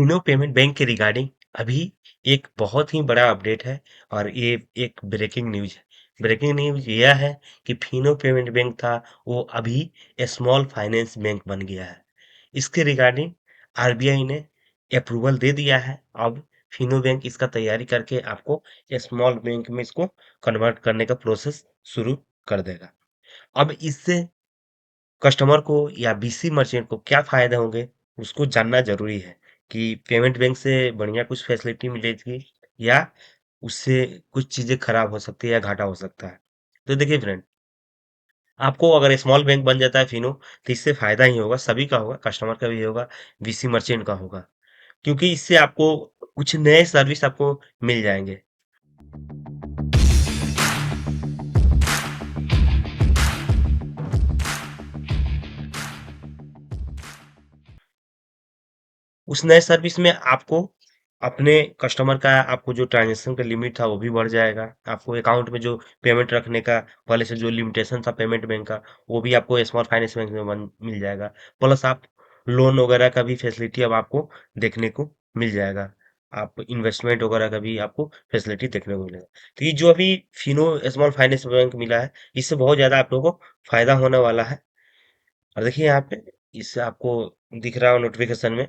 Fino payment bank के regarding अभी एक बहुत ही बड़ा अपडेट है और ये एक ब्रेकिंग न्यूज है। ब्रेकिंग न्यूज यह है कि फिनो पेमेंट बैंक था वो अभी स्मॉल फाइनेंस बैंक बन गया है। इसके रिगार्डिंग आरबीआई ने अप्रूवल दे दिया है। अब फिनो बैंक इसका तैयारी करके आपको स्मॉल बैंक में इसको कन्वर्ट करने का प्रोसेस शुरू कर देगा। अब इससे कस्टमर को या बीसी मर्चेंट को क्या फायदे होंगे उसको जानना जरूरी है कि पेमेंट बैंक से बढ़िया कुछ फैसिलिटी मिलेगी या उससे कुछ चीजें खराब हो सकती है या घाटा हो सकता है। तो देखिए फ्रेंड, आपको अगर स्मॉल बैंक बन जाता है फिनो तो इससे फायदा ही होगा, सभी का होगा, कस्टमर का भी होगा, बीसी मर्चेंट का होगा, क्योंकि इससे आपको कुछ नए सर्विस आपको मिल जाएंगे। उस नए सर्विस में आपको अपने कस्टमर का आपको जो ट्रांजैक्शन का लिमिट था वो भी बढ़ जाएगा। आपको अकाउंट में जो पेमेंट रखने का पहले से जो लिमिटेशन था पेमेंट बैंक का वो भी आपको स्मॉल फाइनेंस बैंक में मिल जाएगा। प्लस आप लोन वगैरह का भी फैसिलिटी अब आपको देखने को मिल जाएगा। आप इन्वेस्टमेंट वगैरह का भी आपको फैसिलिटी देखने को मिलेगा। तो ये जो अभी फिनो स्मॉल फाइनेंस बैंक मिला है इससे बहुत ज्यादा आप लोगों को फायदा होने वाला है। और देखिए यहाँ पे इससे आपको दिख रहा हो नोटिफिकेशन में,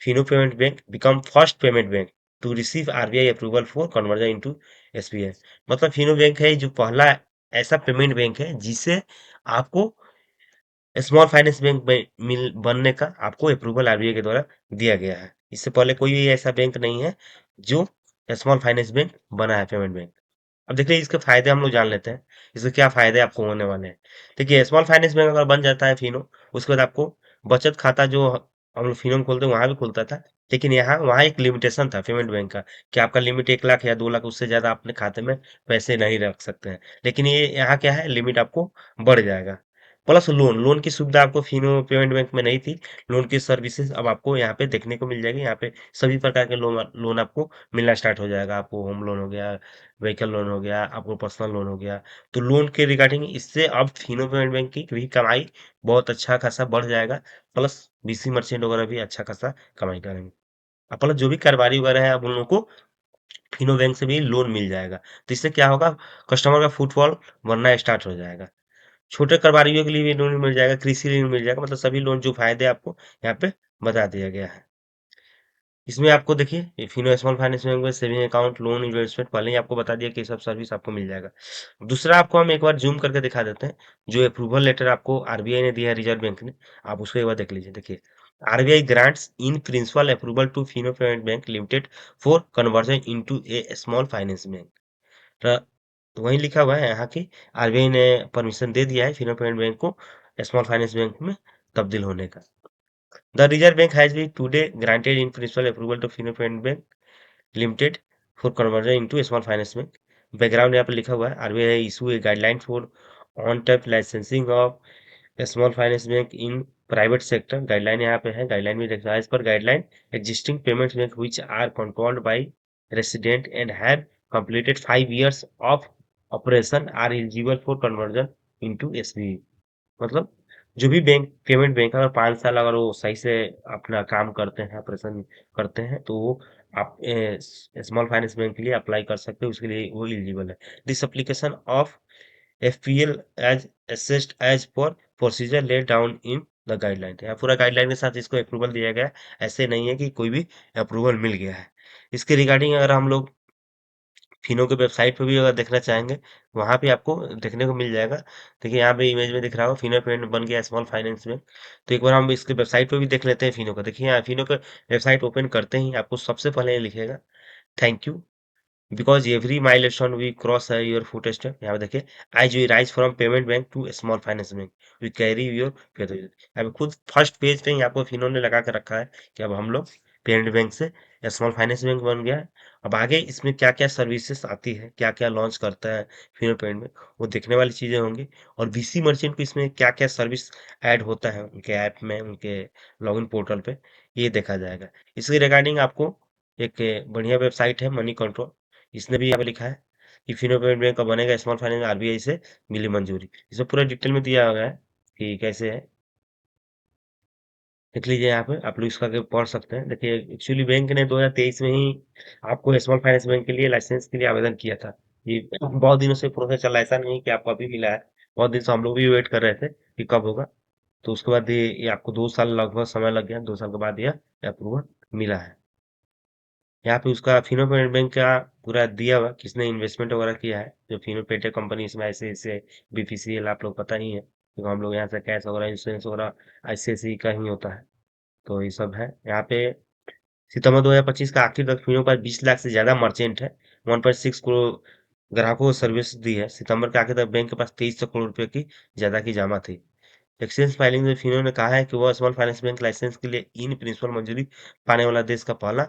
Fino payment bank become first payment bank to receive RBI approval for conversion into SBI. मतलब फिनो बैंक है जो पहला ऐसा पेमेंट बैंक है जिसे आपको स्मॉल फाइनेंस बैंक मिल बनने का आपको अप्रूवल आरबीआई के द्वारा दिया गया है। इससे पहले कोई भी ऐसा बैंक नहीं है जो स्मॉल फाइनेंस बैंक बना है पेमेंट बैंक। अब देखिए इसके फायदे हम लोग जान लेते हैं, इसके क्या फायदे आपको होने वाले हैं। देखिए स्मॉल फाइनेंस बैंक अगर बन जाता है फिनो, उसके बाद आपको बचत खाता जो हम लोग फिनो में खोलते हैं वहां भी खुलता था, लेकिन यहाँ वहाँ एक लिमिटेशन था पेमेंट बैंक का कि आपका लिमिट 1 लाख या 2 लाख, उससे ज्यादा अपने खाते में पैसे नहीं रख सकते हैं। लेकिन ये यहाँ क्या है, लिमिट आपको बढ़ जाएगा। प्लस लोन लोन की सुविधा आपको फिनो पेमेंट बैंक में नहीं थी। लोन की सर्विसेज अब आपको यहाँ पे देखने को मिल जाएगी। यहाँ पे सभी प्रकार के लोन लोन आपको मिलना स्टार्ट हो जाएगा। आपको होम लोन हो गया, व्हीकल लोन हो गया, आपको पर्सनल लोन हो गया। तो लोन के रिगार्डिंग इससे अब फिनो पेमेंट बैंक की भी कमाई बहुत अच्छा खासा बढ़ जाएगा। प्लस बीसी मर्चेंट वगैरह भी अच्छा खासा कमाई करेंगे। प्लस जो भी कारोबारी वगैरह है अब उन लोगों को फिनो बैंक से भी लोन मिल जाएगा। तो इससे क्या होगा, कस्टमर का फुटफॉल बनना स्टार्ट हो जाएगा। छोटे कारोबारियों के लिए भी लोन मिल जाएगा, कृषि ऋण मिल जाएगा, मतलब सभी लोन जो फायदे आपको यहाँ पे बता दिया गया है। इसमें आपको देखिए ये फिनो स्मॉल फाइनेंस बैंक में सेविंग अकाउंट, लोन, इन्वेस्टमेंट पहले ही आपको बता दिया कि सब सर्विस आपको मिल जाएगा। दूसरा आपको हम एक बार जूम करके दिखा देते हैं, जो अप्रूवल लेटर आपको आरबीआई ने दिया है, रिजर्व बैंक ने, आप उसको एक बार देख लीजिए। देखिए RBI grants in principle approval to Fino payment bank limited for conversion into a small finance bank. तो वहीं लिखा हुआ है यहाँ की आरबीआई ने परमिशन दे दिया है फिनो पेमेंट बैंक को स्मॉल फाइनेंस बैंक में तब्दील होने का। The Reserve Bank has been today granted in principle approval to Fino Payments Bank Limited for conversion into a small finance bank. Background यहाँ पे लिखा हुआ है, RBI issue a guideline for on type licensing of small finance bank in private sector. Guideline यहाँ पे है, guideline में लिखा है as per guideline existing payments bank which are controlled by resident and have completed 5 years of operation are eligible for conversion into SBI। मतलब जो भी bank payment bank अगर 5 साल अगर वो सही से अपना काम करते हैं, ऑपरेशन करते हैं, तो वो आप स्मॉल फाइनेंस बैंक के लिए अप्लाई कर सकते हैं, उसके लिए वो एलिजिबल है। This application of FPL as assessed as per procedure laid down in the guideline. यहाँ पूरा गाइडलाइन के साथ इसको अप्रूवल दिया गया है। ऐसे नहीं है कि कोई भी अप्रूवल मिल गया है। इसके रिगार्डिंग अगर हम लोग फिनो के वेबसाइट पे भी अगर देखना चाहेंगे, वहाँ पे आपको देखने को मिल जाएगा। देखिए यहाँ पे इमेज में दिख रहा होगा फिनो पेमेंट बन गया स्मॉल फाइनेंस में। तो एक बार हम इसके वेबसाइट पे भी देख लेते हैं फिनो का। देखिए यहाँ फिनो का वेबसाइट ओपन करते ही आपको सबसे पहले ये लिखेगा thank you because every milestone we cross है योर फुट स्टेप। यहाँ पे देखिए आज we rise from payment bank to small finance bank we carry your faith. अभी खुद फर्स्ट पेज पे ही आपको फिनो ने लगा के रखा है कि अब हम लोग पेमेंट बैंक से स्मॉल फाइनेंस बैंक बन गया है। अब आगे इसमें क्या क्या सर्विसेज आती है, क्या क्या लॉन्च करता है फिनो पेमेंट में, वो देखने वाली चीजें होंगी। और बीसी मर्चेंट को इसमें क्या क्या सर्विस ऐड होता है उनके ऐप में, उनके लॉगिन पोर्टल पे, ये देखा जाएगा। इसके रिगार्डिंग आपको एक बढ़िया वेबसाइट है मनी कंट्रोल, इसने भी यहाँ पे लिखा है कि फिनो पेमेंट बैंक का बनेगा स्मॉल फाइनेंस, आरबीआई से मिली मंजूरी। इसमें पूरा डिटेल में दिया हुआ है कि कैसे है। देख लीजिए यहाँ पे आप लोग इसका आगे पढ़ सकते हैं। देखिए एक्चुअली बैंक ने 2023 में ही आपको स्मॉल फाइनेंस बैंक के लिए लाइसेंस के लिए आवेदन किया था। ये बहुत दिनों से प्रोसेस चल रहा है, ऐसा नहीं कि आपको अभी मिला है। बहुत दिन से हम लोग भी वेट कर रहे थे कि कब होगा। तो उसके बाद ये आपको 2 साल लगभग समय लग गया, 2 साल के बाद यह अप्रूवल मिला है। यहाँ पे उसका फिनो पेमेंट बैंक का पूरा दिया हुआ किसने इन्वेस्टमेंट वगैरह किया है, जो फिनो पेटेक कंपनी इसमें ऐसे ऐसे बीपीसीएल आप लोग पता ही है, क्योंकि हम लोग यहाँ से कैश वगैरह इंश्योरेंस वगैरह आईसीआईसीआई का ही होता है। तो ये सब है यहाँ पे। सितंबर 2025 का आखिर तक फिनो पर 20 लाख से ज्यादा मर्चेंट है, 1.6 करोड़ ग्राहकों को सर्विस दी है। सितंबर के आखिर तक बैंक के पास 2300 करोड़ रुपए की ज्यादा की जमा थी। एक्सचेंज फाइलिंग में फिनो ने कहा है कि वह स्मॉल फाइनेंस बैंक लाइसेंस के लिए इन प्रिंसिपल मंजूरी पाने वाला देश का पहला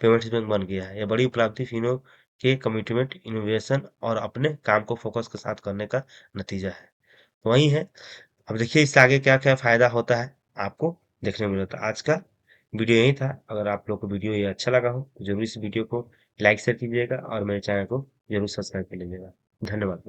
पेमेंट्स बैंक बन गया है। यह बड़ी उपलब्धि फिनो के कमिटमेंट, इनोवेशन और अपने काम को फोकस के साथ करने का नतीजा है। वही है। अब देखिए इससे आगे क्या क्या फायदा होता है, आपको देखने को मिलता है। आज का वीडियो यही था। अगर आप लोग को वीडियो ये अच्छा लगा हो तो जरूर इस वीडियो को लाइक शेयर कीजिएगा और मेरे चैनल को जरूर सब्सक्राइब कर लीजिएगा। धन्यवाद।